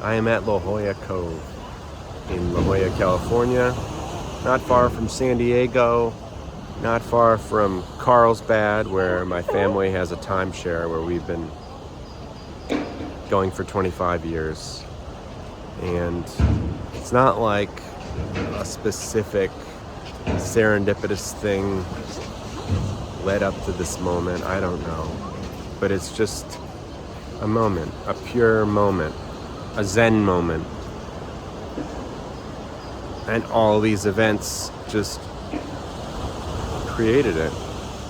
I am at La Jolla Cove in La Jolla, California, not far from San Diego, not far from Carlsbad, where my family has a timeshare where we've been going for 25 years. And it's not like a specific serendipitous thing led up to this moment. I don't know. But it's just a moment, a pure moment, a Zen moment. And all these events just created it.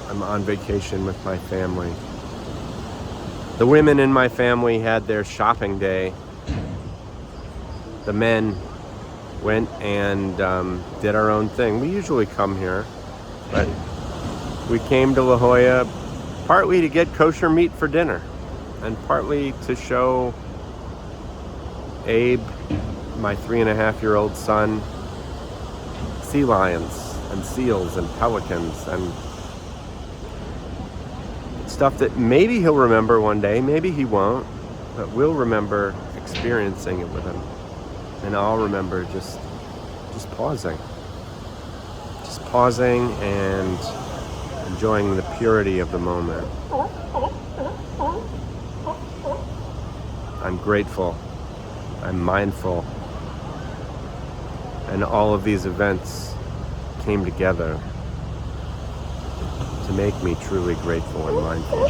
I'm on vacation with my family. The women in my family had their shopping day. The men went and did our own thing. We usually come here, but we came to La Jolla partly to get kosher meat for dinner and partly to show Abe, my 3.5-year-old son, sea lions and seals and pelicans and stuff that maybe he'll remember one day, maybe he won't, but we'll remember experiencing it with him. And I'll remember just pausing. Just pausing and enjoying the purity of the moment. I'm grateful. I'm mindful. And all of these events came together to make me truly grateful and mindful.